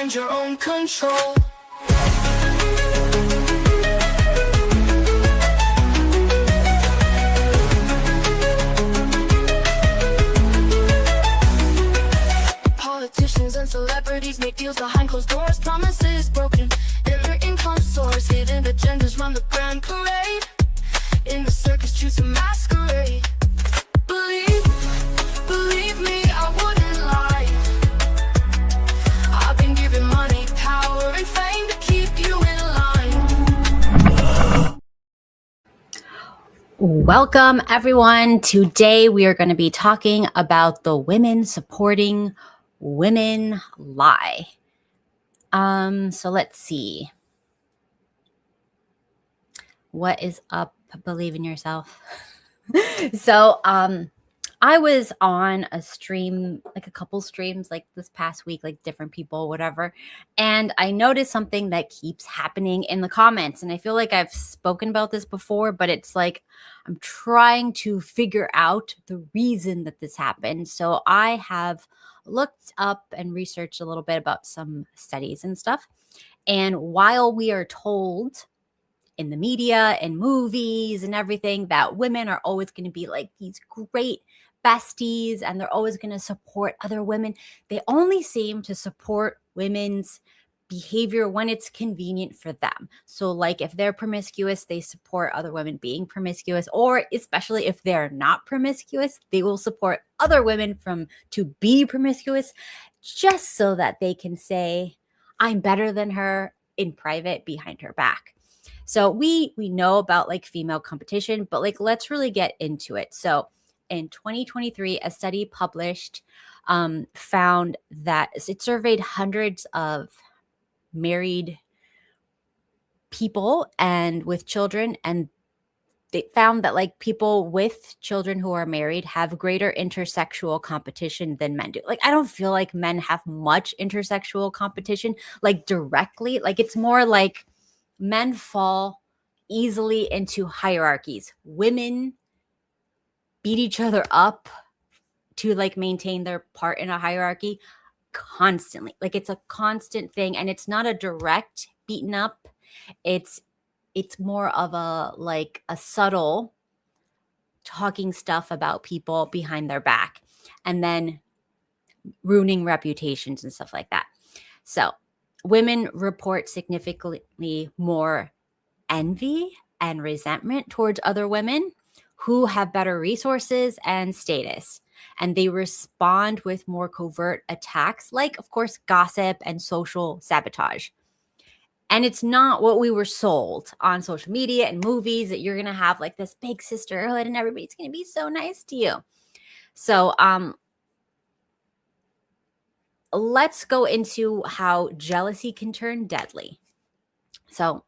find your own control. Politicians and celebrities make deals behind closed doors, promises broken, and their income soars. Hidden agendas run the grand parade. In the circus, choose to masquerade. Believe me, I wouldn't lie. I've been given money, power, and fame to keep you in line. Welcome, everyone. Today, we are going to be talking about the women supporting women lie. So let's see. What is up? Believe in yourself. So, I was on a stream, like a couple streams, like this past week, like different people, whatever. And I noticed something that keeps happening in the comments. And I feel like I've spoken about this before, but it's like I'm trying to figure out the reason that this happened. So I have looked up and researched a little bit about some studies and stuff. And while we are told in the media and movies and everything that women are always going to be like these great besties and they're always going to support other women, they only seem to support women's behavior when it's convenient for them. So like if they're promiscuous, they support other women being promiscuous, or especially if they're not promiscuous, they will support other women to be promiscuous just so that they can say, I'm better than her in private behind her back. So we know about like female competition, but like let's really get into it. So in 2023, a study published found that it surveyed hundreds of married people and with children, and they found that like people with children who are married have greater intersexual competition than men do. Like I don't feel like men have much intersexual competition like directly. Like it's more like men fall easily into hierarchies. Women beat each other up to like maintain their part in a hierarchy constantly. Like it's a constant thing, and it's not a direct beaten up. It's more of a subtle talking stuff about people behind their back and then ruining reputations and stuff like that. So women report significantly more envy and resentment towards other women who have better resources and status. And they respond with more covert attacks, like, of course, gossip and social sabotage. And it's not what we were sold on social media and movies, that you're going to have like this big sisterhood and everybody's going to be so nice to you. So, let's go into how jealousy can turn deadly. So,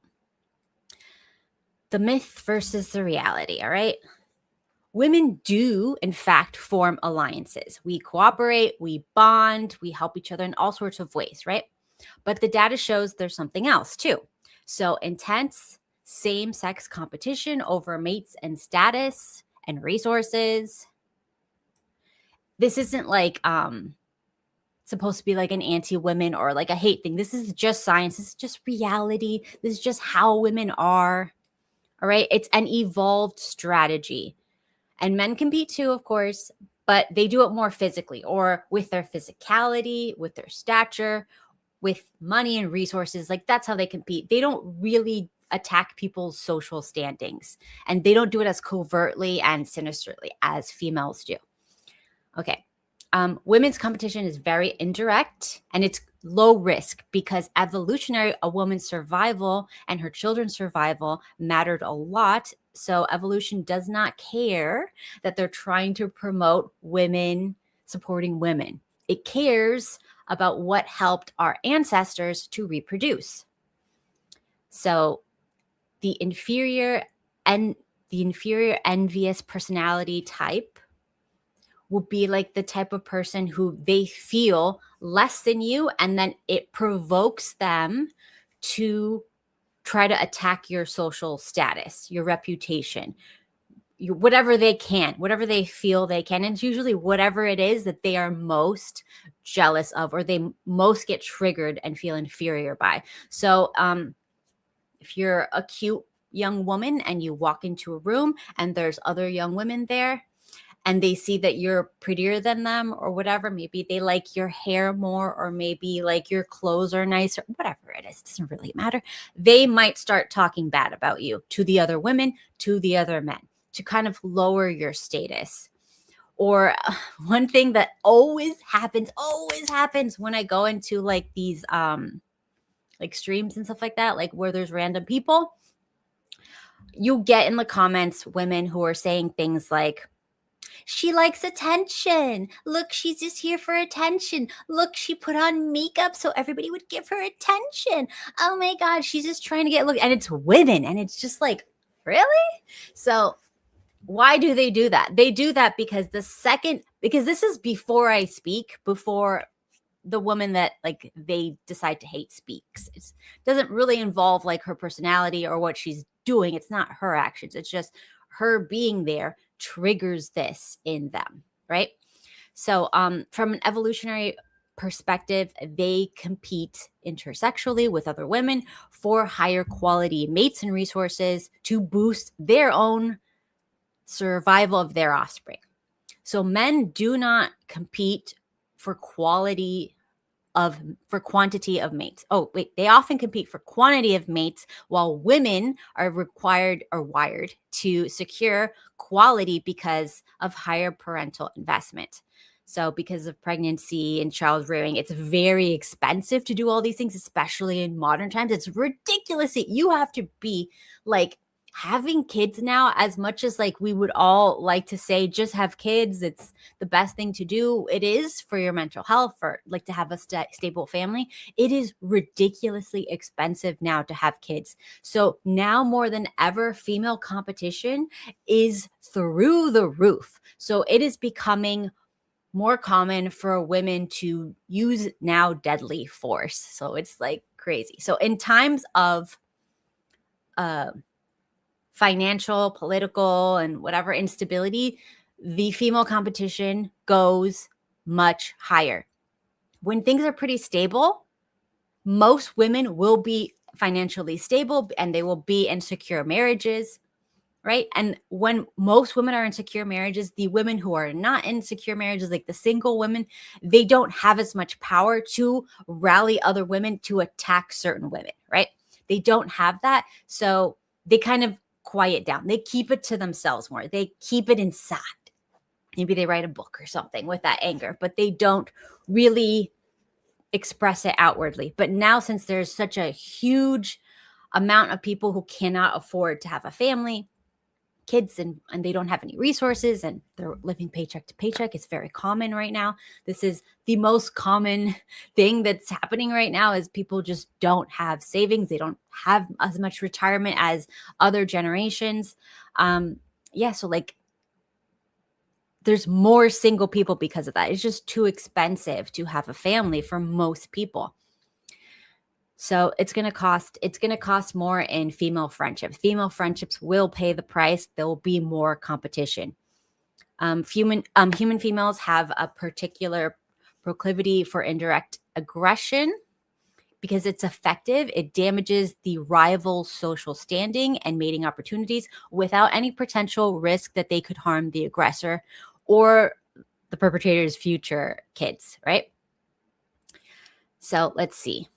the myth versus the reality, all right? Women do, in fact, form alliances. We cooperate, we bond, we help each other in all sorts of ways, right? But the data shows there's something else too. So intense same-sex competition over mates and status and resources. This isn't like supposed to be like an anti-women or like a hate thing. This is just science. This is just reality. This is just how women are. All right. It's an evolved strategy. And men compete too, of course, but they do it more physically or with their physicality, with their stature, with money and resources. Like that's how they compete. They don't really attack people's social standings, and they don't do it as covertly and sinisterly as females do. Okay. Women's competition is very indirect and it's low risk because evolutionary, a woman's survival and her children's survival mattered a lot. So evolution does not care that they're trying to promote women supporting women. It cares about what helped our ancestors to reproduce. So the inferior envious personality type will be like the type of person who they feel less than you, and then it provokes them to try to attack your social status, your reputation, whatever they can, whatever they feel they can. And it's usually whatever it is that they are most jealous of, or they most get triggered and feel inferior by. So if you're a cute young woman and you walk into a room and there's other young women there, and they see that you're prettier than them or whatever, maybe they like your hair more, or maybe like your clothes are nicer, whatever it is, it doesn't really matter. They might start talking bad about you to the other women, to the other men, to kind of lower your status. Or one thing that always happens when I go into like these like streams and stuff like that, like where there's random people, you get in the comments women who are saying things like, she likes attention. Look, she's just here for attention. Look, she put on makeup so everybody would give her attention. Oh my God, she's just trying to get look. And it's women. And it's just like, really? So why do they do that? They do that because because this is before I speak, before the woman that like they decide to hate speaks. It doesn't really involve like her personality or what she's doing. It's not her actions. It's just her being there triggers this in them, right? So from an evolutionary perspective, they compete intersexually with other women for higher quality mates and resources to boost their own survival of their offspring. So men do not compete for quantity of mates. Oh, wait, they often compete for quantity of mates, while women are required or wired to secure quality because of higher parental investment. So because of pregnancy and child rearing, it's very expensive to do all these things, especially in modern times. It's ridiculous. You have to be like having kids now, as much as like we would all like to say just have kids, it's the best thing to do, it is for your mental health, for like to have a stable family. It is ridiculously expensive now to have kids. So now more than ever, female competition is through the roof. So it is becoming more common for women to use now deadly force. So it's like crazy. So in times of financial, political, and whatever instability, the female competition goes much higher. When things are pretty stable, most women will be financially stable and they will be in secure marriages, right? And when most women are in secure marriages, the women who are not in secure marriages, like the single women, they don't have as much power to rally other women to attack certain women, right? They don't have that. So they kind of quiet down. They keep it to themselves more. They keep it inside. Maybe they write a book or something with that anger, but they don't really express it outwardly. But now, since there's such a huge amount of people who cannot afford to have a family, kids, and they don't have any resources and they're living paycheck to paycheck, it's very common right now. This is the most common thing that's happening right now, is people just don't have savings. They don't have as much retirement as other generations. So like there's more single people because of that. It's just too expensive to have a family for most people. So it's going to cost more in female friendships. Female friendships will pay the price. There will be more competition. Human females have a particular proclivity for indirect aggression because it's effective. It damages the rival's social standing and mating opportunities without any potential risk that they could harm the aggressor or the perpetrator's future kids, right? So let's see.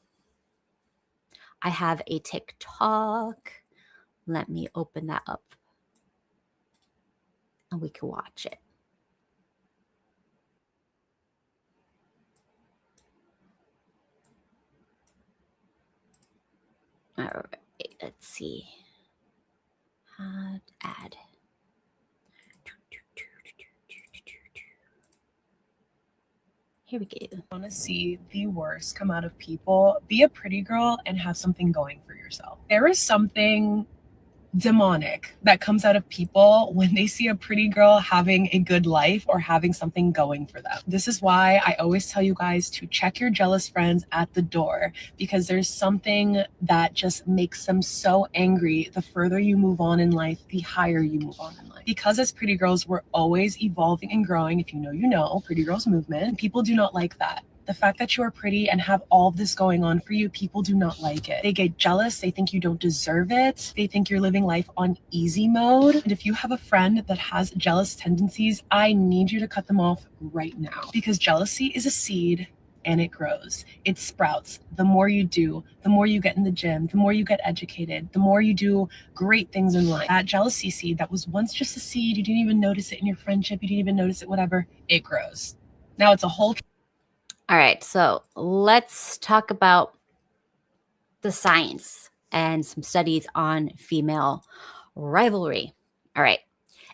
I have a TikTok. Let me open that up and we can watch it. All right, let's see. Add. Here we go. Want to see the worst come out of people, be a pretty girl and have something going for yourself. There is something demonic that comes out of people when they see a pretty girl having a good life or having something going for them. This is why I always tell you guys to check your jealous friends at the door, because there's something that just makes them so angry. The further you move on in life, the higher you move on in life. Because as pretty girls, we're always evolving and growing. If you know, pretty girls movement. People do not like that. The fact that you are pretty and have all of this going on for you, people do not like it. They get jealous. They think you don't deserve it. They think you're living life on easy mode. And if you have a friend that has jealous tendencies, I need you to cut them off right now, because jealousy is a seed and it grows. It sprouts. The more you do, the more you get in the gym, the more you get educated, the more you do great things in life. That jealousy seed that was once just a seed, you didn't even notice it in your friendship, you didn't even notice it, whatever, it grows. Now it's a whole All right, so let's talk about the science and some studies on female rivalry. All right,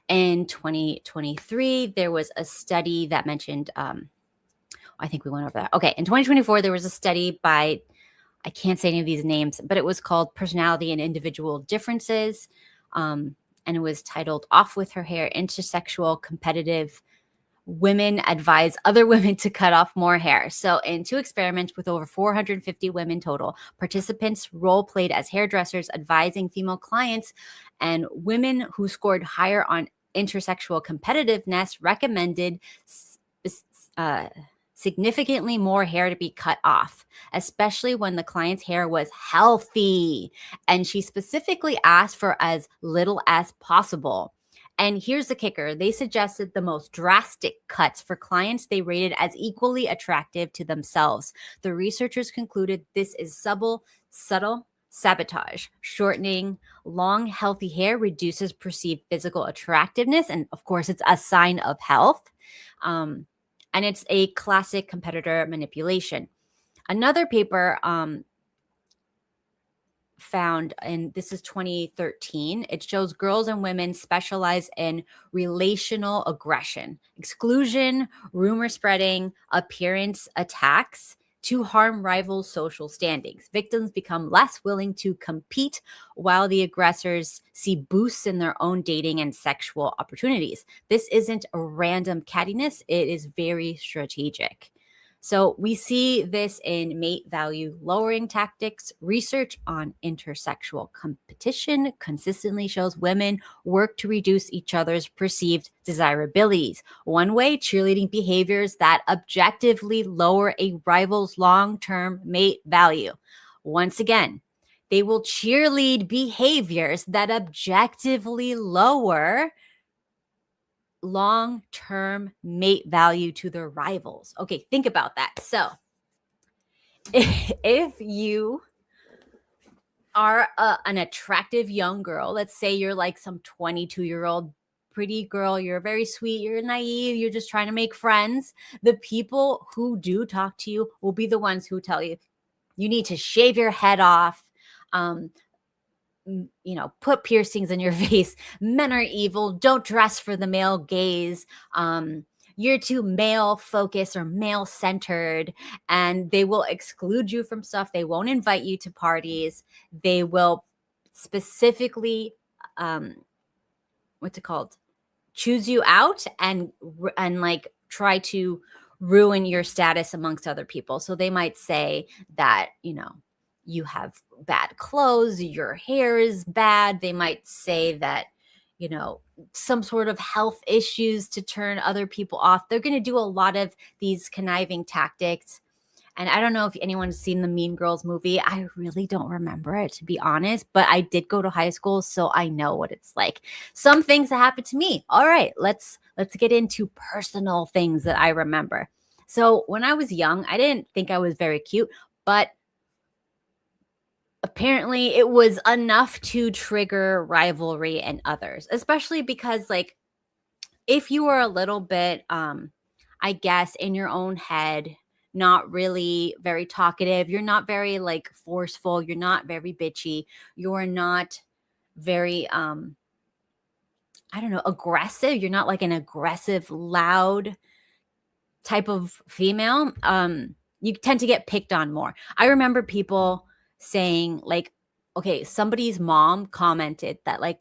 in 2023, there was a study that mentioned, I think we went over that. Okay, in 2024, there was a study by, I can't say any of these names, but it was called Personality and Individual Differences. And it was titled Off with Her Hair, Intersexual Competitive Women Advise Other Women to Cut Off More Hair. So in 2 experiments with over 450 women total, participants role played as hairdressers advising female clients, and women who scored higher on intersexual competitiveness recommended significantly more hair to be cut off, especially when the client's hair was healthy. And she specifically asked for as little as possible. And here's the kicker. They suggested the most drastic cuts for clients they rated as equally attractive to themselves. The researchers concluded this is subtle sabotage. Shortening long, healthy hair reduces perceived physical attractiveness. And of course, it's a sign of health. And it's a classic competitor manipulation. Another paper found, and this is 2013, it shows girls and women specialize in relational aggression, exclusion, rumor spreading, appearance attacks to harm rival social standings. Victims become less willing to compete, while the aggressors see boosts in their own dating and sexual opportunities. This isn't a random cattiness, it is very strategic. So we see this in mate value lowering tactics. Research on intersexual competition consistently shows women work to reduce each other's perceived desirabilities. One way, cheerleading behaviors that objectively lower a rival's long-term mate value. Once again, they will cheerlead behaviors that objectively lower long-term mate value to their rivals. Okay, think about that. So if you are an attractive young girl, let's say you're like some 22-year-old pretty girl, you're very sweet, you're naive, you're just trying to make friends, the people who do talk to you will be the ones who tell you, you need to shave your head off, put piercings in your face. Men are evil. Don't dress for the male gaze. You're too male focused or male centered, and they will exclude you from stuff. They won't invite you to parties. They will specifically, what's it called? Choose you out and like try to ruin your status amongst other people. So they might say that, you have bad clothes, your hair is bad. They might say that, some sort of health issues to turn other people off. They're going to do a lot of these conniving tactics. And I don't know if anyone's seen the Mean Girls movie. I really don't remember it, to be honest, but I did go to high school, so I know what it's like. Some things that happened to me. All right, let's get into personal things that I remember. So when I was young, I didn't think I was very cute, but apparently it was enough to trigger rivalry in others, especially because, like, if you were a little bit, I guess, in your own head, not really very talkative, you're not very, like, forceful, you're not very bitchy, you're not very, aggressive, you're not like an aggressive, loud type of female, you tend to get picked on more. I remember people saying, like, okay, somebody's mom commented that like,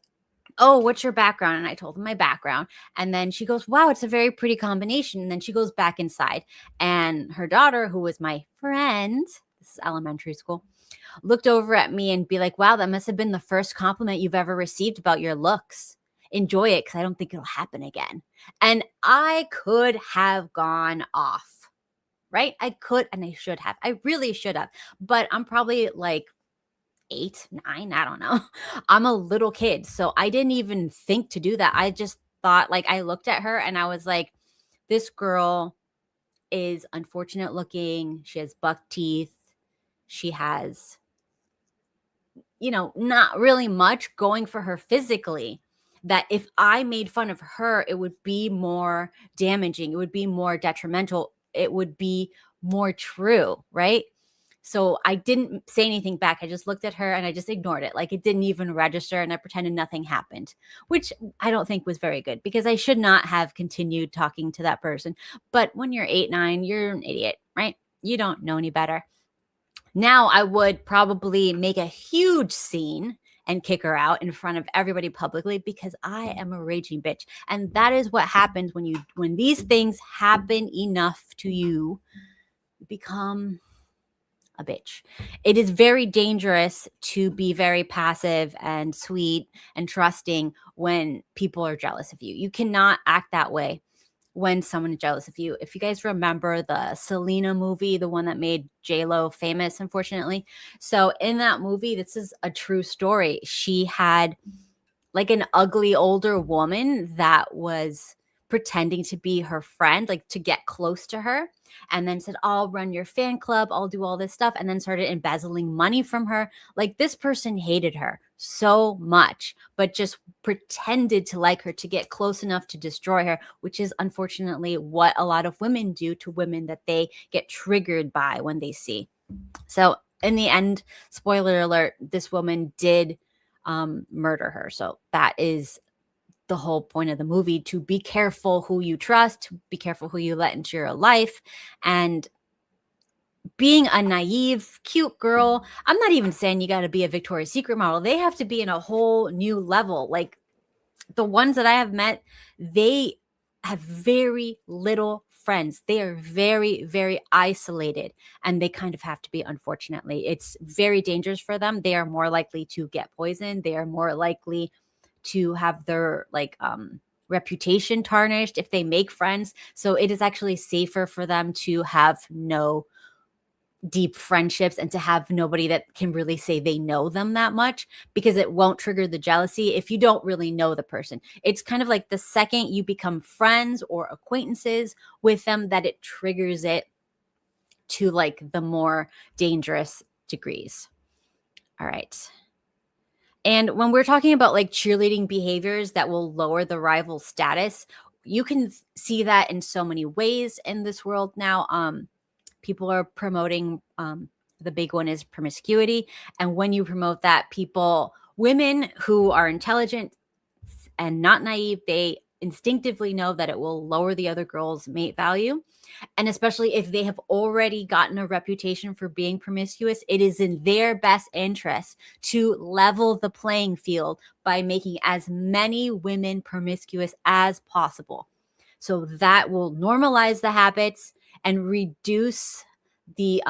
oh, what's your background? And I told them my background. And then she goes, wow, it's a very pretty combination. And then she goes back inside. And her daughter, who was my friend, this is elementary school, looked over at me and be like, wow, that must have been the first compliment you've ever received about your looks. Enjoy it, because I don't think it'll happen again. And I could have gone off, right? I could, and I should have. I really should have. But I'm probably like 8, 9, I don't know. I'm a little kid, so I didn't even think to do that. I just thought, like, I looked at her and I was like, this girl is unfortunate looking. She has buck teeth. She has, not really much going for her physically. That if I made fun of her, it would be more damaging. It would be more detrimental. It would be more true, right? So I didn't say anything back. I just looked at her and I just ignored it. Like it didn't even register, and I pretended nothing happened, which I don't think was very good, because I should not have continued talking to that person. But when you're 8, 9, you're an idiot, right? You don't know any better. Now I would probably make a huge scene and kick her out in front of everybody publicly, because I am a raging bitch. And that is what happens when these things happen enough to you, you become a bitch. It is very dangerous to be very passive and sweet and trusting when people are jealous of you. You cannot act that way when someone is jealous of you. If you guys remember the Selena movie, the one that made J-Lo famous, unfortunately. So in that movie, this is a true story. She had like an ugly older woman that was pretending to be her friend, like to get close to her, and then said, I'll run your fan club, I'll do all this stuff, and then started embezzling money from her. Like this person hated her so much, but just pretended to like her to get close enough to destroy her, which is unfortunately what a lot of women do to women that they get triggered by when they see. So in the end, spoiler alert, this woman did murder her. So that is the whole point of the movie, to be careful who you trust, to be careful who you let into your life. And being a naive, cute girl, I'm not even saying you got to be a Victoria's Secret model. They have to be in a whole new level. Like the ones that I have met, they have very little friends. They are very, very isolated, and they kind of have to be, unfortunately. It's very dangerous for them. They are more likely to get poisoned. They are more likely to have their reputation tarnished if they make friends. So it is actually safer for them to have no deep friendships and to have nobody that can really say they know them that much, because it won't trigger the jealousy if you don't really know the person. It's kind of like the second you become friends or acquaintances with them that it triggers it to like the more dangerous degrees. All right. And when we're talking about like cheerleading behaviors that will lower the rival status, you can see that in so many ways in this world now. People are promoting, the big one is promiscuity. And when you promote that, women who are intelligent and not naive, they instinctively know that it will lower the other girl's mate value. And especially if they have already gotten a reputation for being promiscuous, it is in their best interest to level the playing field by making as many women promiscuous as possible. So that will normalize the habits and reduce the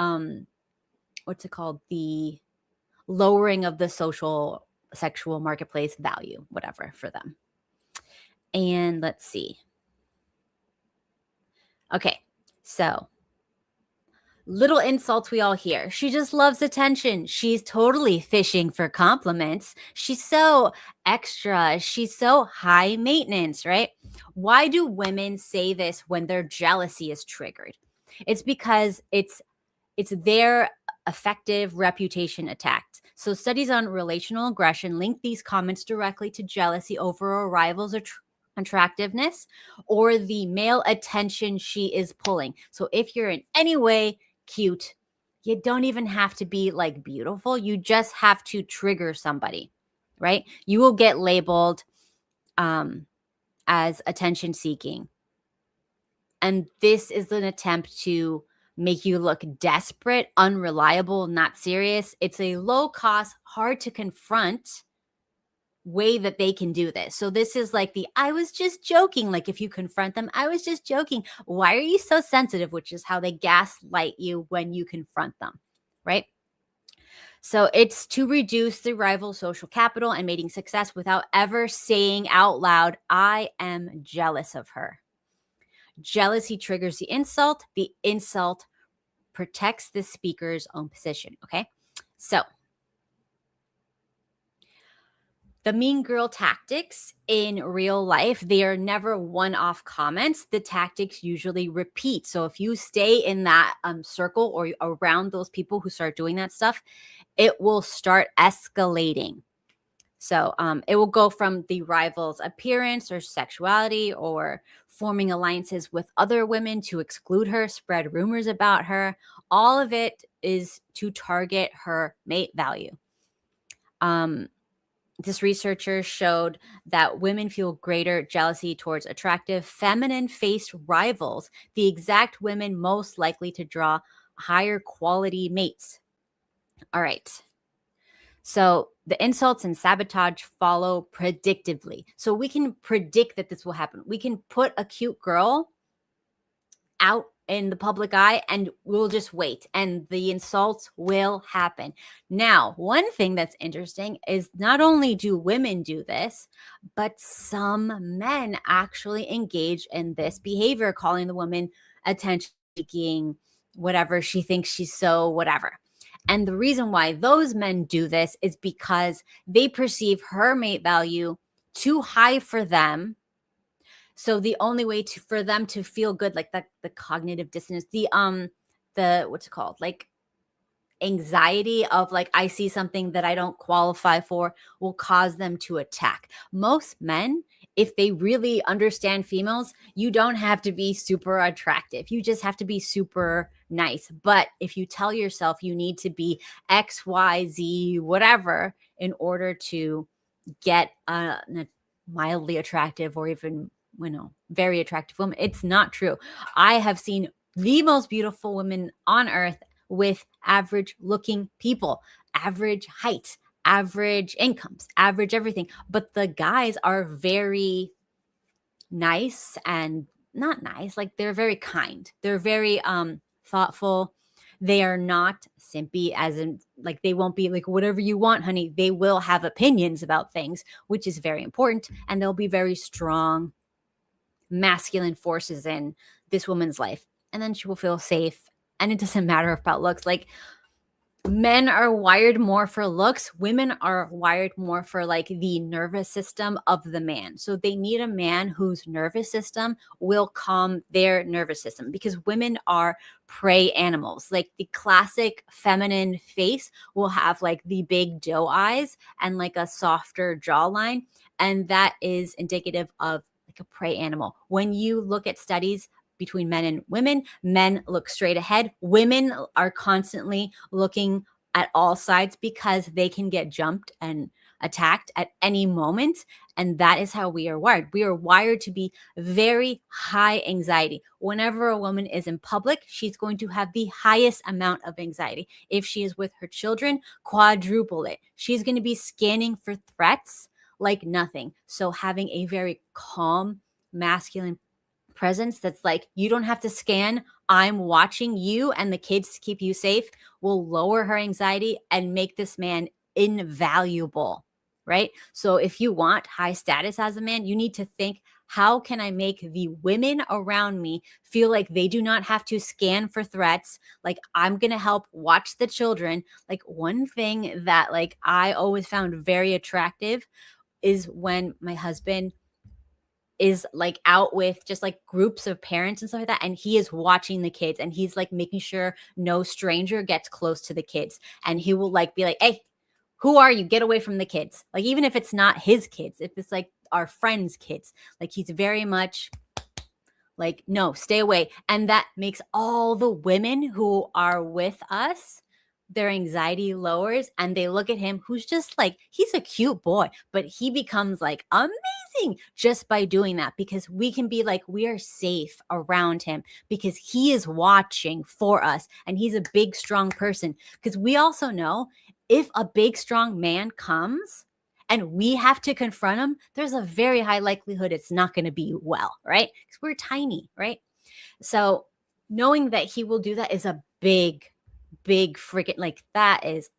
the lowering of the social sexual marketplace value, whatever, for them. And let's see. Okay, so little insults we all hear. She just loves attention. She's totally fishing for compliments. She's so extra. She's so high maintenance, right? Why do women say this when their jealousy is triggered? It's because it's their effective reputation attacked. So studies on relational aggression link these comments directly to jealousy over a rival's attractiveness or the male attention she is pulling. So if you're in any way cute, you don't even have to be like beautiful. You just have to trigger somebody, right? You will get labeled as attention seeking. And this is an attempt to make you look desperate, unreliable, not serious. It's a low cost, hard to confront way that they can do this. So this is like the I was just joking. Like if you confront them, I was just joking. Why are you so sensitive? Which is how they gaslight you when you confront them, right? So it's to reduce the rival social capital and mating success without ever saying out loud, I am jealous of her. Jealousy triggers the insult. The insult protects the speaker's own position. Okay. So the mean girl tactics in real life, they are never one-off comments. The tactics usually repeat. So if you stay in that circle or around those people who start doing that stuff, it will start escalating. So it will go from the rival's appearance or sexuality or forming alliances with other women to exclude her, spread rumors about her. All of it is to target her mate value. This researcher showed that women feel greater jealousy towards attractive, feminine-faced rivals, the exact women most likely to draw higher quality mates. All right. So the insults and sabotage follow predictively. So we can predict that this will happen. We can put a cute girl out in the public eye and we'll just wait and the insults will happen. Now, one thing that's interesting is not only do women do this, but some men actually engage in this behavior, calling the woman attention seeking, whatever, she thinks she's so whatever. And the reason why those men do this is because they perceive her mate value too high for them. So the only way for them to feel good, like the cognitive dissonance, the what's it called? Like anxiety of like, I see something that I don't qualify for, will cause them to attack. Most men, if they really understand females, you don't have to be super attractive. You just have to be super nice. But if you tell yourself you need to be X, Y, Z, whatever, in order to get a mildly attractive or even, very attractive woman, it's not true. I have seen the most beautiful women on earth with average looking people, average height, average incomes, average everything. But the guys are very nice and not nice. Like they're very kind. They're very thoughtful. They are not simpy, as in like they won't be like, whatever you want, honey. They will have opinions about things, which is very important. And they'll be very strong, masculine forces in this woman's life. And then she will feel safe. And it doesn't matter about looks. Like men are wired more for looks. Women are wired more for like the nervous system of the man. So they need a man whose nervous system will calm their nervous system, because women are prey animals. Like the classic feminine face will have like the big doe eyes and like a softer jawline. And that is indicative of like a prey animal. When you look at studies between men and women, men look straight ahead. Women are constantly looking at all sides because they can get jumped and attacked at any moment. And that is how we are wired. We are wired to be very high anxiety. Whenever a woman is in public, she's going to have the highest amount of anxiety. If she is with her children, quadruple it. She's going to be scanning for threats like nothing. So having a very calm, masculine presence that's like, you don't have to scan, I'm watching you and the kids to keep you safe, will lower her anxiety and make this man invaluable, right? So if you want high status as a man, you need to think, how can I make the women around me feel like they do not have to scan for threats? Like I'm going to help watch the children. Like one thing that like I always found very attractive is when my husband is like out with just like groups of parents and stuff like that. And he is watching the kids and he's like making sure no stranger gets close to the kids. And he will like be like, hey, who are you? Get away from the kids. Like, even if it's not his kids, if it's like our friends' kids, like he's very much like, no, stay away. And that makes all the women who are with us their anxiety lowers and they look at him who's just like, he's a cute boy, but he becomes like amazing just by doing that, because we can be like, we are safe around him because he is watching for us and he's a big, strong person. Because we also know if a big, strong man comes and we have to confront him, there's a very high likelihood it's not going to be well, right? Because we're tiny, right? So knowing that he will do that is a big freaking, like, that's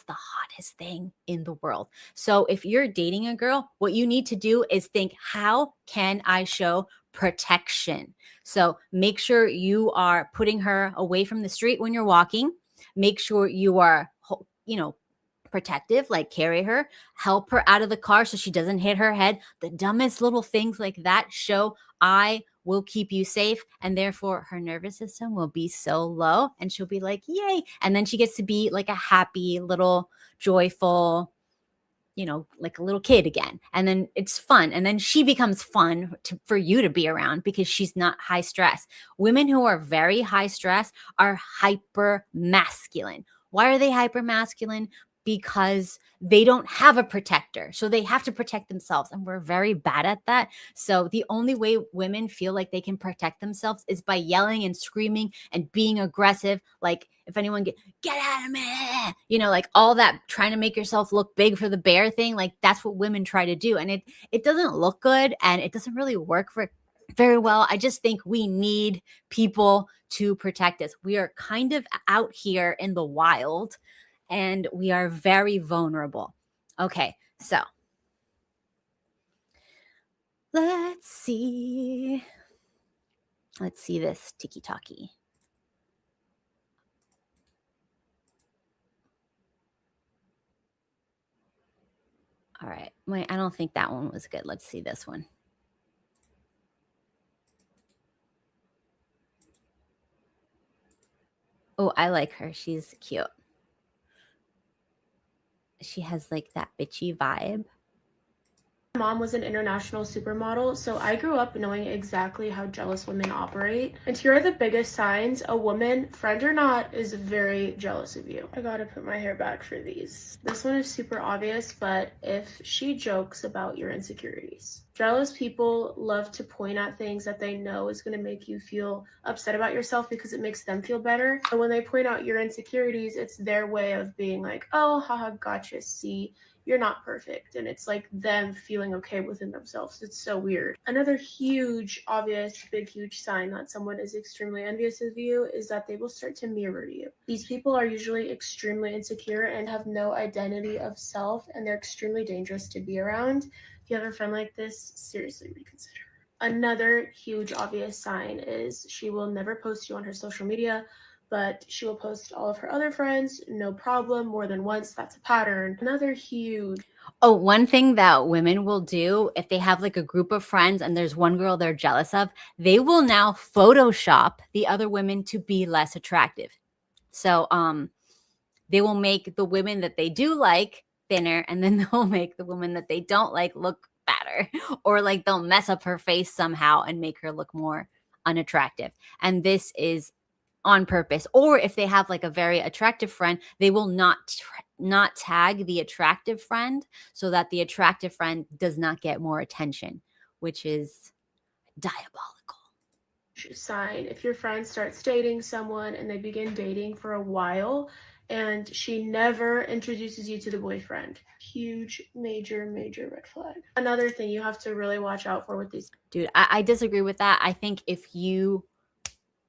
the hottest thing in the world. So if you're dating a girl, what you need to do is think, how can I show protection? So make sure you are putting her away from the street when you're walking. Make sure you are, protective, like carry her, help her out of the car so she doesn't hit her head. The dumbest little things like that show I will keep you safe, and therefore her nervous system will be so low and she'll be like, yay. And then she gets to be like a happy little joyful, like a little kid again. And then it's fun. And then she becomes fun for you to be around because she's not high stress. Women who are very high stress are hyper masculine. Why are they hyper masculine? Because they don't have a protector. So they have to protect themselves. And we're very bad at that. So the only way women feel like they can protect themselves is by yelling and screaming and being aggressive. Like if anyone get out of me, like all that trying to make yourself look big for the bear thing. Like that's what women try to do. And it doesn't look good and it doesn't really work for very well. I just think we need people to protect us. We are kind of out here in the wild and we are very vulnerable. Okay, so let's see this tiki-taki. All right, wait, I don't think that one was good. Let's see this one. Oh, I like her. She's cute. She has like that bitchy vibe. My mom was an international supermodel, so I grew up knowing exactly how jealous women operate. And here are the biggest signs a woman, friend or not, is very jealous of you. I gotta put my hair back for these. This one is super obvious, but if she jokes about your insecurities. Jealous people love to point at things that they know is going to make you feel upset about yourself because it makes them feel better. And when they point out your insecurities, it's their way of being like, oh, haha, gotcha, see, you're not perfect. And it's like them feeling okay within themselves. It's so weird. Another huge, obvious, big, huge sign that someone is extremely envious of you is that they will start to mirror you. These people are usually extremely insecure and have no identity of self, and they're extremely dangerous to be around. If you have a friend like this, seriously reconsider. Another huge, obvious sign is she will never post you on her social media, but she will post all of her other friends, no problem, more than once. That's a pattern. Another huge. Oh, one thing that women will do if they have like a group of friends and there's one girl they're jealous of, they will now Photoshop the other women to be less attractive. So they will make the women that they do like thinner, and then they'll make the woman that they don't like look fatter, or like they'll mess up her face somehow and make her look more unattractive. And this is on purpose. Or if they have like a very attractive friend, they will not tag the attractive friend so that the attractive friend does not get more attention, which is diabolical. Sign if your friend starts dating someone and they begin dating for a while and she never introduces you to the boyfriend. Huge, major red flag. Another thing you have to really watch out for with these. Dude, I disagree with that. I think if you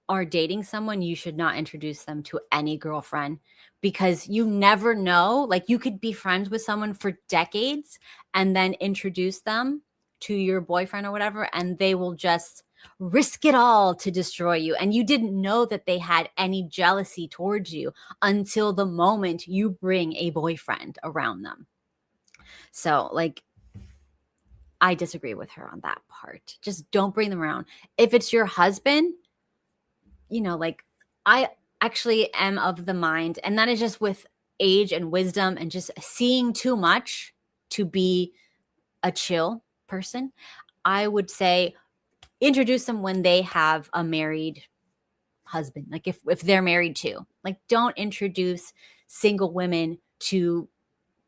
are dating someone, you should not introduce them to any girlfriend, because you never know. Like you could be friends with someone for decades and then introduce them to your boyfriend or whatever, and they will just risk it all to destroy you. And you didn't know that they had any jealousy towards you until the moment you bring a boyfriend around them. So like, I disagree with her on that part. Just don't bring them around. If it's your husband, like I actually am of the mind, and that is just with age and wisdom and just seeing too much to be a chill person. I would say introduce them when they have a married husband, like if they're married too. Like, don't introduce single women to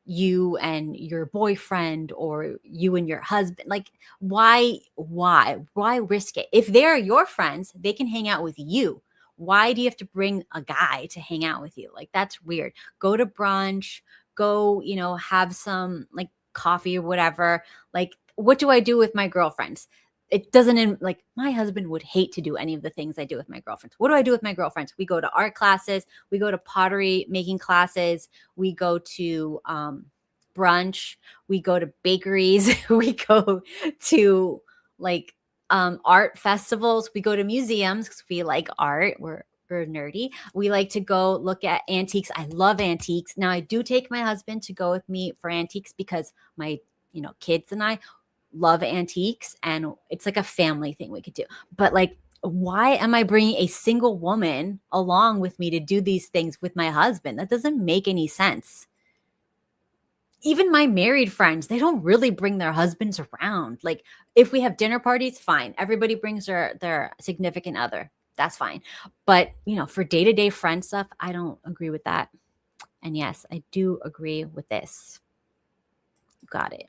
you and your boyfriend or you and your husband. Like, why risk it? If they're your friends, they can hang out with you. Why do you have to bring a guy to hang out with you? Like, that's weird. Go to brunch, go, have some like coffee or whatever. Like, what do I do with my girlfriends? It doesn't, like, my husband would hate to do any of the things I do with my girlfriends. What do I do with my girlfriends? We go to art classes, we go to pottery making classes, we go to brunch, we go to bakeries, we go to like art festivals, we go to museums because we like art. We're nerdy. We like to go look at antiques. I love antiques. Now, I do take my husband to go with me for antiques because my kids and I love antiques, and it's like a family thing we could do. But like, why am I bringing a single woman along with me to do these things with my husband? That doesn't make any sense. Even my married friends, they don't really bring their husbands around. Like, if we have dinner parties, fine. Everybody brings their significant other. That's fine. But, for day-to-day friend stuff, I don't agree with that. And yes, I do agree with this. Got it.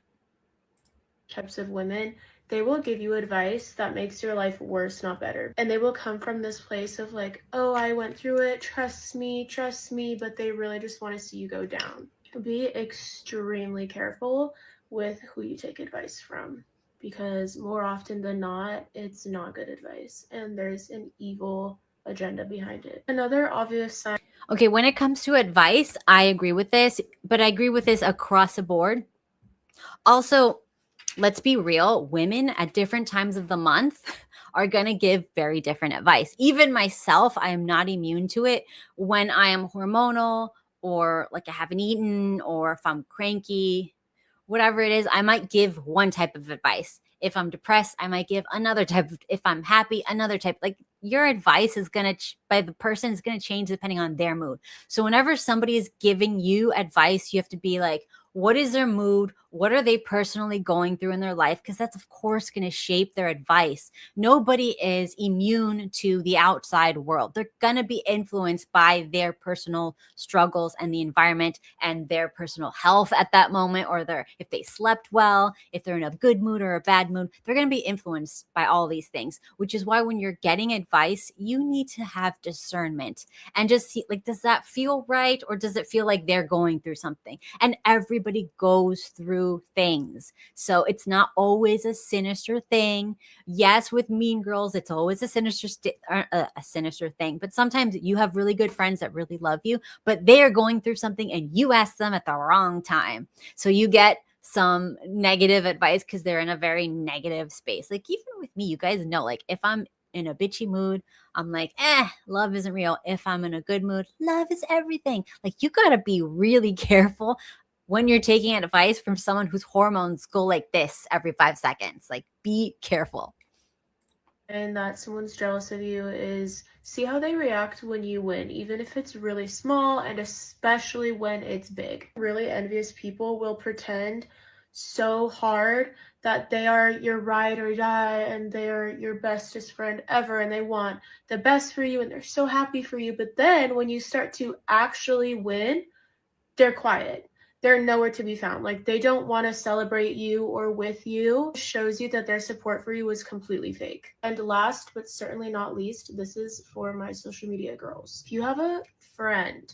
Types of women, they will give you advice that makes your life worse, not better. And they will come from this place of like, oh, I went through it, trust me, but they really just want to see you go down. Be extremely careful with who you take advice from, because more often than not, it's not good advice and there's an evil agenda behind it. Another obvious sign. Okay, when it comes to advice, I agree with this, but I agree with this across the board. Also, let's be real, women at different times of the month are going to give very different advice. Even myself, I am not immune to it. When I am hormonal, or like I haven't eaten, or if I'm cranky, whatever it is, I might give one type of advice. If I'm depressed, I might give another type. If I'm happy, another type. Like, your advice is going to, by the person, is going to change depending on their mood. So whenever somebody is giving you advice, you have to be like, what is their mood? What are they personally going through in their life? Because that's, of course, going to shape their advice. Nobody is immune to the outside world. They're going to be influenced by their personal struggles and the environment and their personal health at that moment, or if they slept well, if they're in a good mood or a bad mood. They're going to be influenced by all these things, which is why when you're getting advice, you need to have discernment and just see, like, does that feel right? Or does it feel like they're going through something? And everybody goes through things. So it's not always a sinister thing. Yes, with Mean Girls, it's always a sinister thing. But sometimes you have really good friends that really love you, but they are going through something and you ask them at the wrong time. So you get some negative advice because they're in a very negative space. Like, even with me, you guys know, like, if I'm in a bitchy mood, I'm like, love isn't real. If I'm in a good mood, love is everything. Like, you got to be really careful when you're taking advice from someone whose hormones go like this every 5 seconds. Like, be careful. And that someone's jealous of you is see how they react when you win, even if it's really small, and especially when it's big. Really envious people will pretend so hard that they are your ride or die and they're your bestest friend ever and they want the best for you and they're so happy for you. But then when you start to actually win, they're quiet. They're nowhere to be found. Like, they don't want to celebrate you or with you. It shows you that their support for you was completely fake. And last but certainly not least, this is for my social media girls. If you have a friend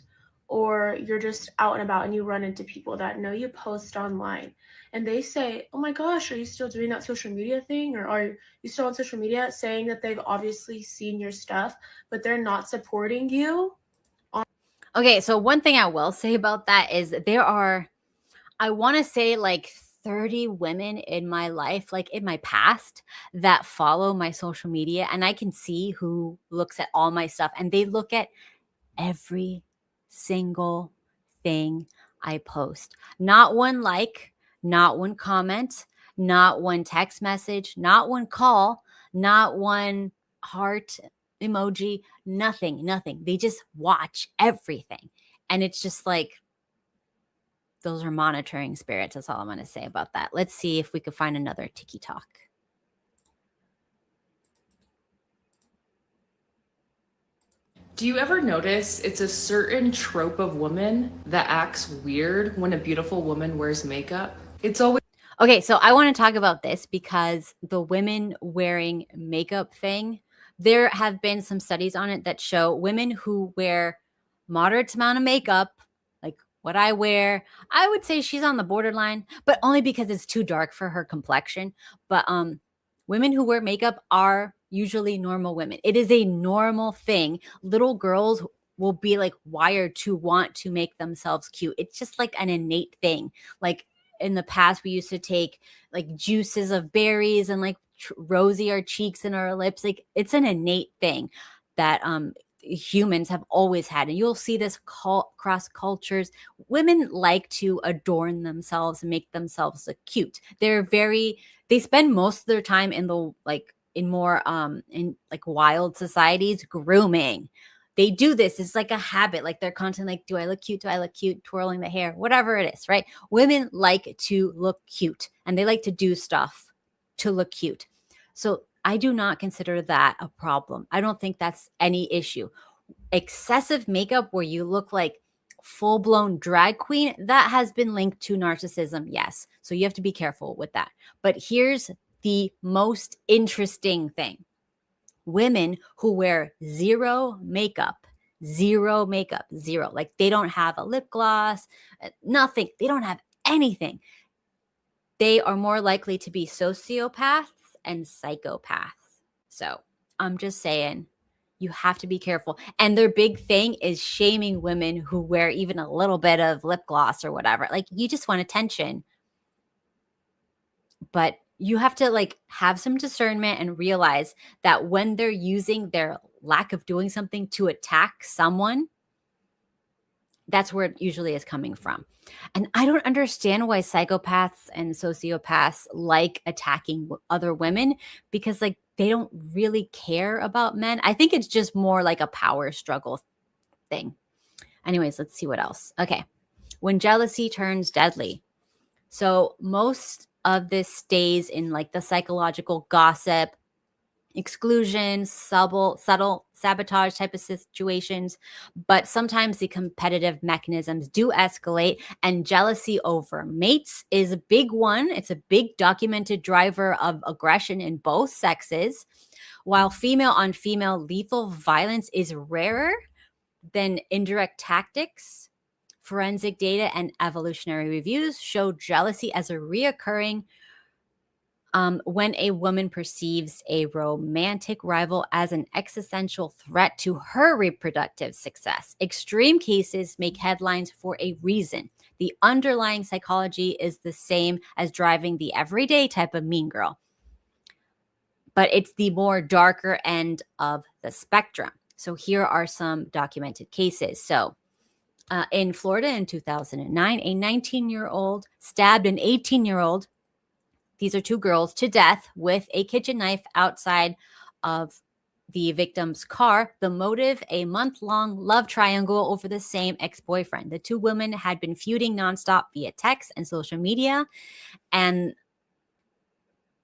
or you're just out and about and you run into people that know you post online and they say, oh my gosh, are you still doing that social media thing? Or are you still on social media, saying that they've obviously seen your stuff, but they're not supporting you. Okay, so one thing I will say about that is there are, I want to say, like 30 women in my life, like in my past, that follow my social media, and I can see who looks at all my stuff, and they look at every single thing I post. Not one like, not one comment, not one text message, not one call, not one heart emoji, nothing. They just watch everything. And it's just like, those are monitoring spirits. That's all I'm going to say about that. Let's see if we could find another tiki talk. Do you ever notice it's a certain trope of woman that acts weird when a beautiful woman wears makeup? It's always Okay, so I want to talk about this because the women wearing makeup thing, there have been some studies on it that show women who wear moderate amount of makeup, like what I wear, I would say she's on the borderline, but only because it's too dark for her complexion. But women who wear makeup are usually normal women. It is a normal thing. Little girls will be like wired to want to make themselves cute. It's just like an innate thing. Like in the past, we used to take like juices of berries and like rosy our cheeks and our lips. Like it's an innate thing that humans have always had, and you'll see this cross cultures. Women like to adorn themselves and make themselves look cute. They spend most of their time in the like in more in like wild societies grooming. They do this. It's like a habit. Like they're constantly like, do I look cute? Do I look cute? Twirling the hair, whatever it is, right? Women like to look cute and they like to do stuff to look cute. So I do not consider that a problem. I don't think that's any issue. Excessive makeup where you look like full-blown drag queen, that has been linked to narcissism, yes. So you have to be careful with that. But here's the most interesting thing. Women who wear zero makeup, zero, like they don't have a lip gloss, nothing, they don't have anything. They are more likely to be sociopaths and psychopaths. So I'm just saying, you have to be careful. And their big thing is shaming women who wear even a little bit of lip gloss or whatever. Like you just want attention. But you have to like have some discernment and realize that when they're using their lack of doing something to attack someone, that's where it usually is coming from. And I don't understand why psychopaths and sociopaths like attacking other women, because like they don't really care about men. I think it's just more like a power struggle thing. Anyways, let's see what else. Okay. When jealousy turns deadly. So most of this stays in like the psychological gossip, exclusion, subtle sabotage type of situations. But sometimes the competitive mechanisms do escalate, and jealousy over mates is a big one. It's a big documented driver of aggression in both sexes. While female on female lethal violence is rarer than indirect tactics, forensic data and evolutionary reviews show jealousy as a reoccurring when a woman perceives a romantic rival as an existential threat to her reproductive success. Extreme cases make headlines for a reason. The underlying psychology is the same as driving the everyday type of mean girl, but it's the more darker end of the spectrum. So here are some documented cases. So in Florida in 2009, a 19-year-old stabbed an 18-year-old, these are two girls, to death with a kitchen knife outside of the victim's car. The motive, a month-long love triangle over the same ex-boyfriend. The two women had been feuding nonstop via text and social media, and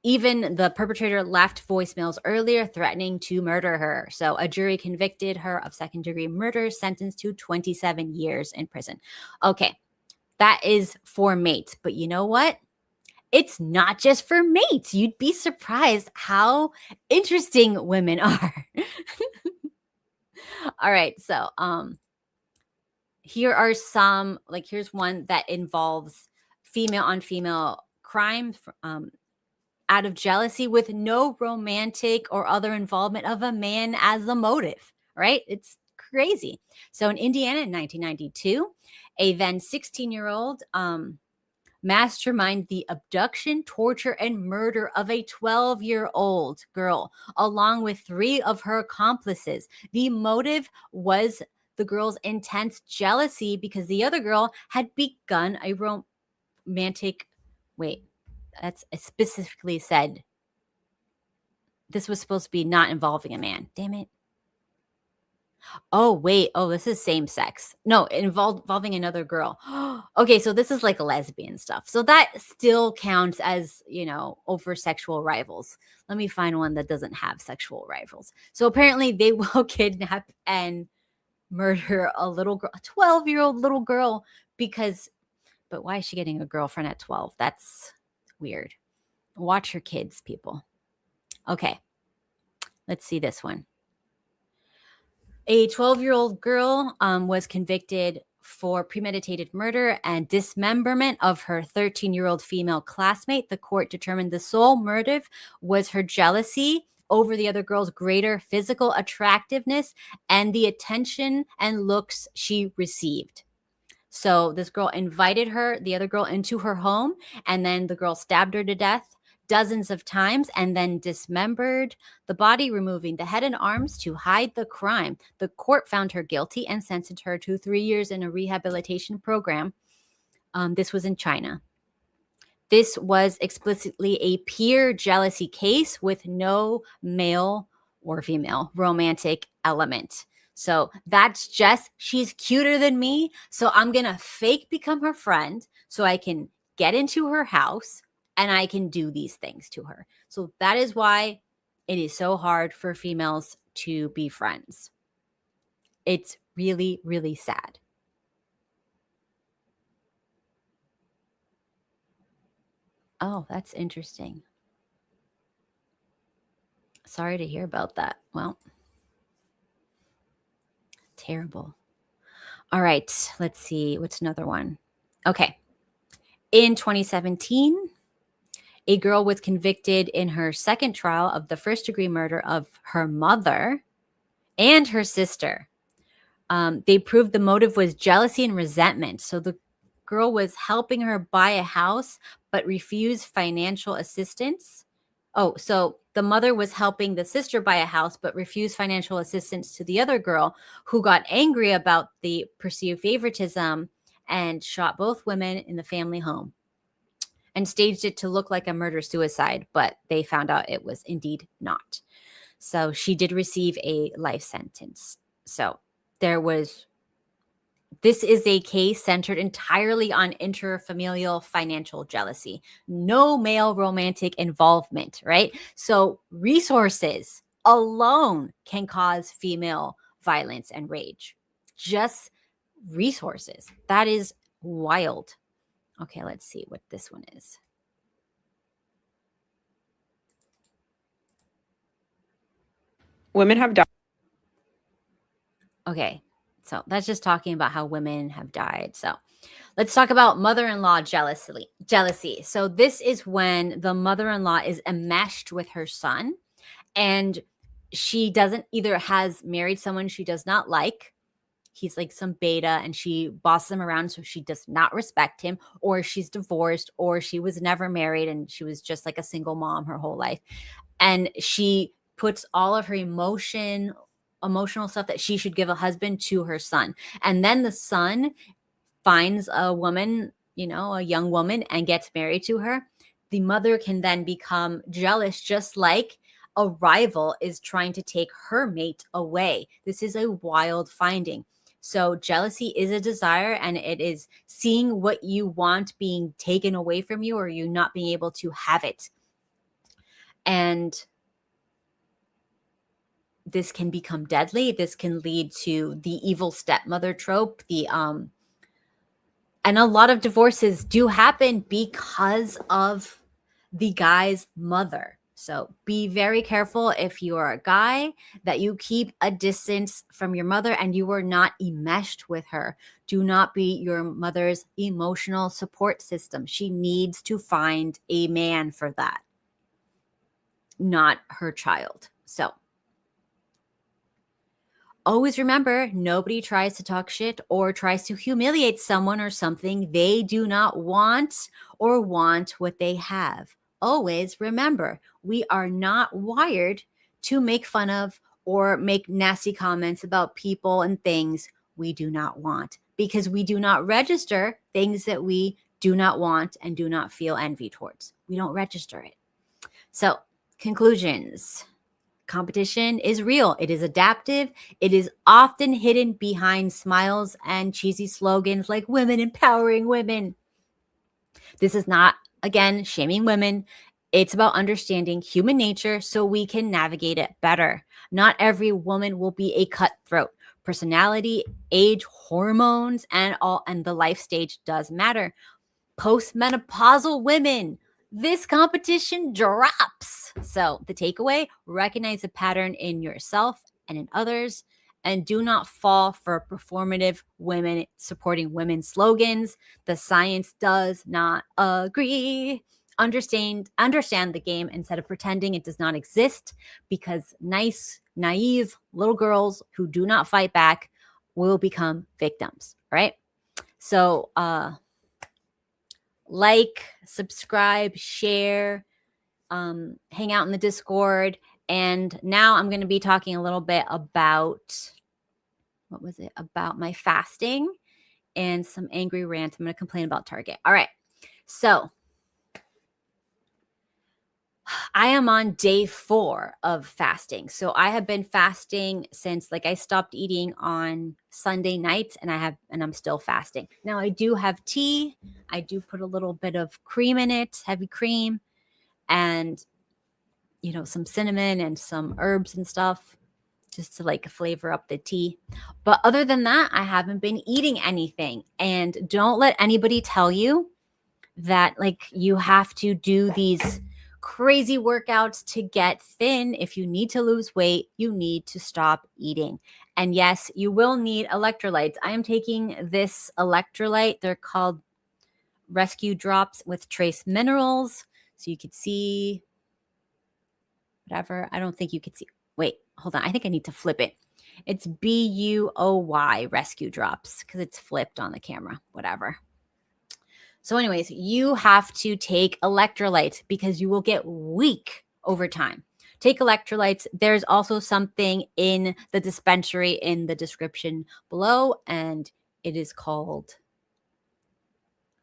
even the perpetrator left voicemails earlier threatening to murder her. So a jury convicted her of second-degree murder, sentenced to 27 years in prison. Okay, that is for mates. But you know what? It's not just for mates. You'd be surprised how interesting women are. All right, so here are some, like here's one that involves female on female crime out of jealousy with no romantic or other involvement of a man as the motive, right? It's crazy. So in Indiana in 1992, a then 16-year-old mastermind the abduction, torture, and murder of a 12-year-old girl, along with 3 of her accomplices. The motive was the girl's intense jealousy because the other girl had begun a romantic, that's specifically said this was supposed to be not involving a man. Damn it. Oh, wait. Oh, this is same sex. No, involving another girl. Okay, so this is like lesbian stuff. So that still counts as, over sexual rivals. Let me find one that doesn't have sexual rivals. So apparently they will kidnap and murder a little girl, a 12-year-old little girl, but why is she getting a girlfriend at 12? That's weird. Watch your kids, people. Okay, let's see this one. A 12-year-old girl was convicted for premeditated murder and dismemberment of her 13-year-old female classmate. The court determined the sole motive was her jealousy over the other girl's greater physical attractiveness and the attention and looks she received. So this girl invited the other girl into her home, and then the girl stabbed her to death dozens of times and then dismembered the body, removing the head and arms to hide the crime. The court found her guilty and sentenced her to 3 years in a rehabilitation program. This was in China. This was explicitly a pure jealousy case with no male or female romantic element. So that's just, she's cuter than me, so I'm going to fake become her friend so I can get into her house and I can do these things to her. So that is why it is so hard for females to be friends. It's really, really sad. Oh, that's interesting. Sorry to hear about that. Well, terrible. All right, let's see. What's another one? Okay. In 2017, a girl was convicted in her second trial of the first-degree murder of her mother and her sister. They proved the motive was jealousy and resentment. So the girl was helping her buy a house but refused financial assistance. Oh, so the mother was helping the sister buy a house but refused financial assistance to the other girl, who got angry about the perceived favoritism and shot both women in the family home and staged it to look like a murder-suicide, but they found out it was indeed not. So she did receive a life sentence. So this is a case centered entirely on interfamilial financial jealousy. No male romantic involvement, right? So resources alone can cause female violence and rage. Just resources. That is wild. Okay, let's see what this one is. Women have died. Okay, so that's just talking about how women have died. So let's talk about mother-in-law jealousy. So this is when the mother-in-law is enmeshed with her son, and she has married someone she does not like. He's like some beta, and she bosses him around, so she does not respect him, or she's divorced, or she was never married and she was just like a single mom her whole life. And she puts all of her emotional stuff that she should give a husband to her son. And then the son finds a woman, a young woman, and gets married to her. The mother can then become jealous, just like a rival is trying to take her mate away. This is a wild finding. So jealousy is a desire, and it is seeing what you want being taken away from you, or you not being able to have it. And this can become deadly. This can lead to the evil stepmother trope. And a lot of divorces do happen because of the guy's mother. So be very careful, if you are a guy, that you keep a distance from your mother and you are not enmeshed with her. Do not be your mother's emotional support system. She needs to find a man for that, not her child. So always remember, nobody tries to talk shit or tries to humiliate someone or something they do not want, or want what they have. Always remember, we are not wired to make fun of or make nasty comments about people and things we do not want, because we do not register things that we do not want and do not feel envy towards. We don't register it. So, conclusions. Competition is real. It is adaptive. It is often hidden behind smiles and cheesy slogans like women empowering women. This is not, again, shaming women. It's about understanding human nature so we can navigate it better. Not every woman will be a cutthroat. personality, age, hormones, and the life stage does matter. Postmenopausal women, this competition drops. So the takeaway, recognize a pattern in yourself and in others, and do not fall for performative women supporting women slogans. The science does not agree. Understand the game instead of pretending it does not exist, because nice, naive little girls who do not fight back will become victims, right? So, like, subscribe, share, hang out in the Discord. And now I'm going to be talking a little bit about, about my fasting and some angry rants. I'm going to complain about Target. All right. So I am on day 4 of fasting. So I have been fasting since, like, I stopped eating on Sunday nights, and I'm still fasting. Now I do have tea. I do put a little bit of cream in it, heavy cream, and some cinnamon and some herbs and stuff, just to like flavor up the tea. But other than that, I haven't been eating anything. And don't let anybody tell you that like you have to do these crazy workouts to get thin. If you need to lose weight, you need to stop eating. And yes, you will need electrolytes. I am taking this electrolyte. They're called Rescue Drops with trace minerals. So you could see whatever. I don't think you could see. Wait, hold on. I think I need to flip it. It's BUOY Rescue Drops because it's flipped on the camera. Whatever. So anyways, you have to take electrolytes because you will get weak over time. Take electrolytes. There's also something in the dispensary in the description below, and it is called,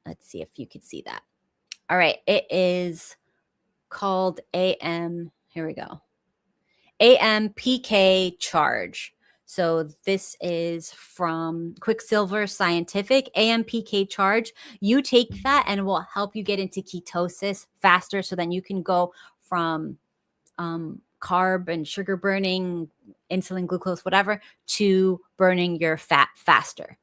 let's see if you could see that. All right. It is called AM. Here we go. AMPK Charge. So this is from Quicksilver Scientific. AMPK Charge. You take that and it will help you get into ketosis faster, so then you can go from carb and sugar burning, insulin, glucose, whatever, to burning your fat faster.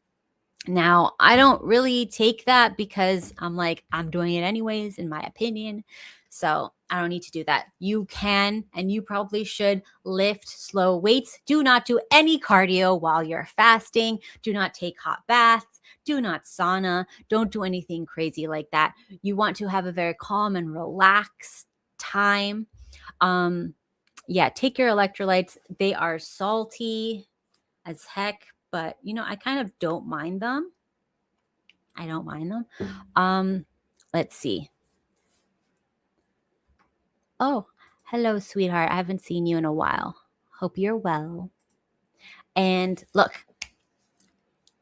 Now, I don't really take that because I'm doing it anyways, in my opinion. So I don't need to do that. You can, and you probably should, lift slow weights. Do not do any cardio while you're fasting. Do not take hot baths. Do not sauna. Don't do anything crazy like that. You want to have a very calm and relaxed time. Take your electrolytes. They are salty as heck, but I kind of don't mind them. I don't mind them. Let's see. Oh, hello, sweetheart. I haven't seen you in a while. Hope you're well. And look,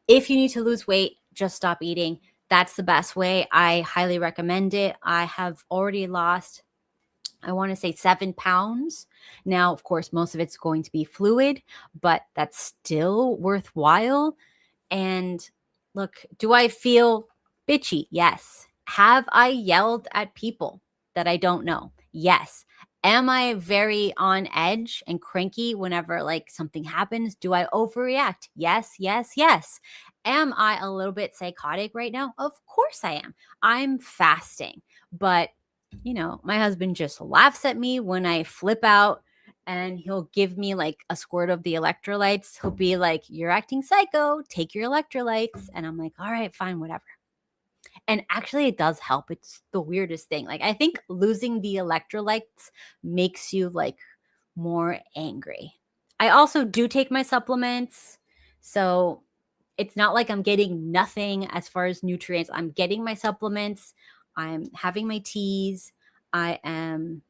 if you need to lose weight, just stop eating. That's the best way. I highly recommend it. I have already lost, I want to say, 7 pounds. Now, of course, most of it's going to be fluid, but that's still worthwhile. And look, do I feel bitchy? Yes. Have I yelled at people that I don't know? Yes. Am I very on edge and cranky whenever like something happens? Do I overreact? Yes, yes, yes. Am I a little bit psychotic right now? Of course I am. I'm fasting. But, my husband just laughs at me when I flip out, and he'll give me like a squirt of the electrolytes. He'll be like, "You're acting psycho. Take your electrolytes." And I'm like, "All right, fine, whatever." And actually it does help. It's the weirdest thing. Like, I think losing the electrolytes makes you like more angry. I also do take my supplements. So it's not like I'm getting nothing as far as nutrients. I'm getting my supplements. I'm having my teas. And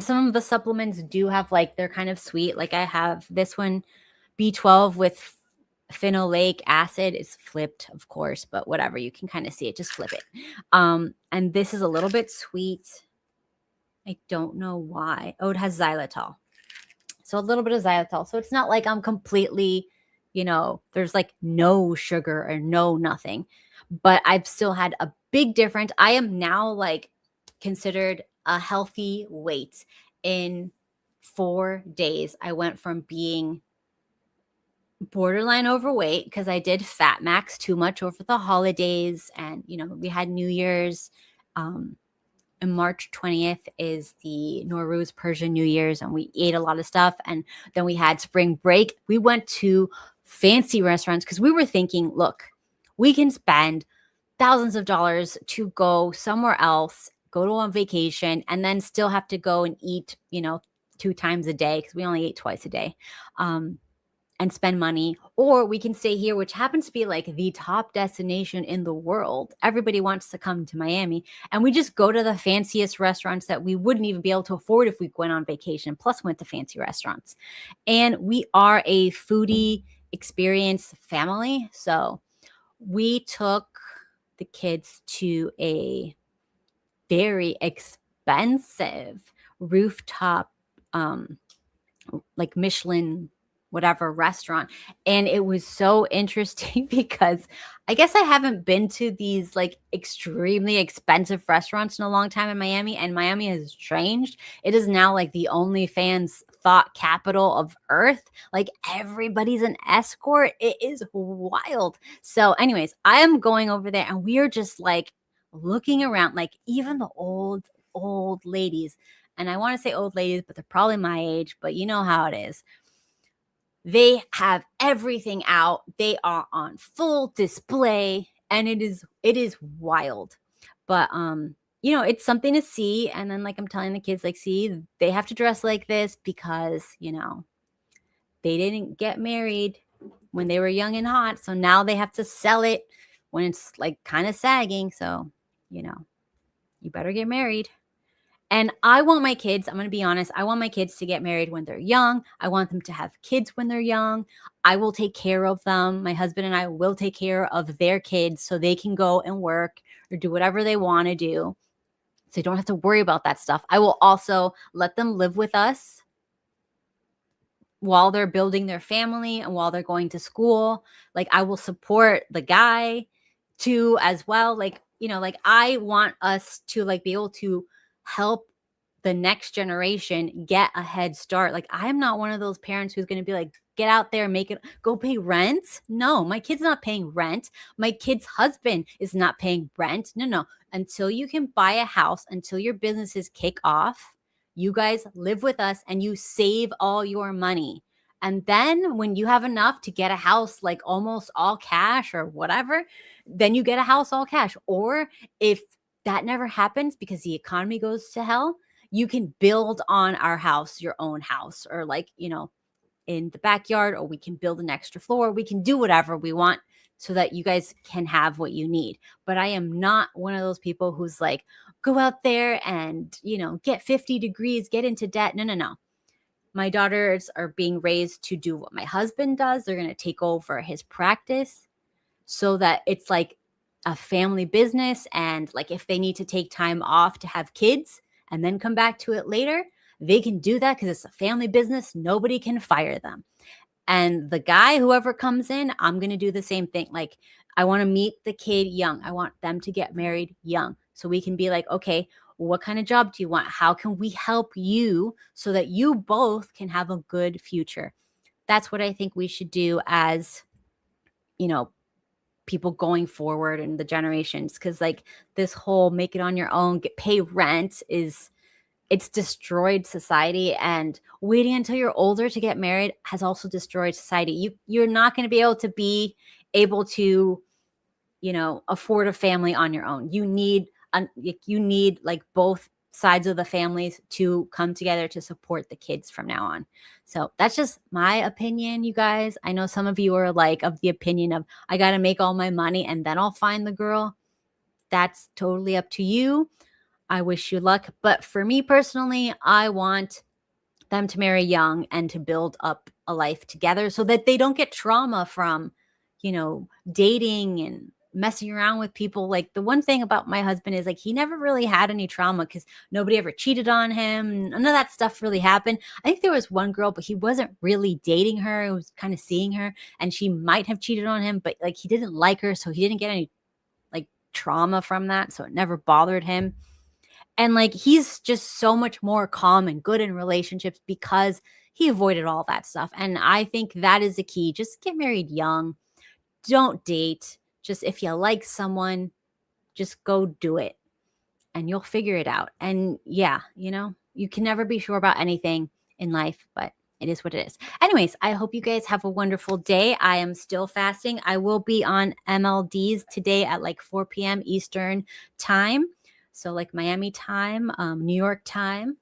some of the supplements do have they're kind of sweet. Like I have this one, B12 with phenolic acid. Is flipped, of course, but whatever. You can kind of see it. Just flip it. And this is a little bit sweet. I don't know why. Oh, it has xylitol. So a little bit of xylitol. So it's not like I'm completely, there's like no sugar or no nothing. But I've still had a big difference. I am now considered a healthy weight in 4 days, I went from being borderline overweight because I did fat max too much over the holidays. And, we had New Year's. And March 20th is the Nowruz Persian New Year's, and we ate a lot of stuff. And then we had spring break. We went to fancy restaurants because we were thinking, look, we can spend thousands of dollars to go somewhere else, go to on vacation, and then still have to go and eat, 2 times a day because we only ate twice a day. And spend money, or we can stay here, which happens to be like the top destination in the world. Everybody wants to come to Miami, and we just go to the fanciest restaurants that we wouldn't even be able to afford if we went on vacation, plus went to fancy restaurants. And we are a foodie experience family. So we took the kids to a very expensive rooftop, like Michelin whatever restaurant. And it was so interesting because I guess I haven't been to these like extremely expensive restaurants in a long time in Miami, and Miami has changed. It is now like the OnlyFans thought capital of earth. Like everybody's an escort. It is wild. So anyways, I am going over there and we are just like looking around, like even the old ladies. And I want to say old ladies, but they're probably my age, but you know how it is. They have everything out. They are on full display, and it is wild. But it's something to see. And then like I'm telling the kids, like, see, they have to dress like this because, they didn't get married when they were young and hot. So now they have to sell it when it's like kind of sagging. So, you better get married. And I want my kids, I'm going to be honest, I want my kids to get married when they're young. I want them to have kids when they're young. I will take care of them. My husband and I will take care of their kids so they can go and work or do whatever they want to do. So they don't have to worry about that stuff. I will also let them live with us while they're building their family and while they're going to school. Like I will support the guy too as well. Like, like I want us to like be able to help the next generation get a head start. Like I am not one of those parents who's going to be like, get out there, make it, go pay rent. No, my kid's not paying rent. My kid's husband is not paying rent. No. Until you can buy a house, until your businesses kick off, you guys live with us and you save all your money. And then when you have enough to get a house, like almost all cash or whatever, then you get a house all cash. Or if that never happens because the economy goes to hell, you can build on our house, your own house, or like, in the backyard, or we can build an extra floor. We can do whatever we want so that you guys can have what you need. But I am not one of those people who's like, go out there and, get 50 degrees, get into debt. No. My daughters are being raised to do what my husband does. They're going to take over his practice so that it's like a family business. And like if they need to take time off to have kids and then come back to it later, they can do that because it's a family business. Nobody can fire them. And the guy, whoever comes in, I'm going to do the same thing. Like I want to meet the kid young. I want them to get married young so we can be like, okay, what kind of job do you want? How can we help you so that you both can have a good future? That's what I think we should do as, people going forward in the generations. Because like this whole make it on your own, pay rent it's destroyed society. And waiting until you're older to get married has also destroyed society. You're not going to be able to, afford a family on your own. You need like both sides of the families to come together to support the kids from now on. So that's just my opinion, you guys. I know some of you are like of the opinion of I got to make all my money and then I'll find the girl. That's totally up to you. I wish you luck. But for me personally, I want them to marry young and to build up a life together so that they don't get trauma from, dating and messing around with people. Like the one thing about my husband is like he never really had any trauma because nobody ever cheated on him. None of that stuff really happened. I think there was one girl, but he wasn't really dating her. He was kind of seeing her and she might have cheated on him, but like he didn't like her. So he didn't get any like trauma from that. So it never bothered him. And like, he's just so much more calm and good in relationships because he avoided all that stuff. And I think that is the key. Just get married young. Don't date. Just if you like someone, just go do it and you'll figure it out. And yeah, you know, you can never be sure about anything in life, but it is what it is. Anyways, I hope you guys have a wonderful day. I am still fasting. I will be on MLDs today at like 4 p.m. Eastern time. So like Miami time, New York time.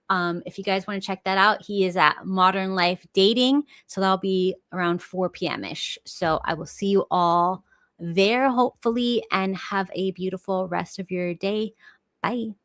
If you guys want to check that out, he is at Modern Life Dating. So that'll be around 4 p.m.-ish. So I will see you all there, hopefully, and have a beautiful rest of your day. Bye.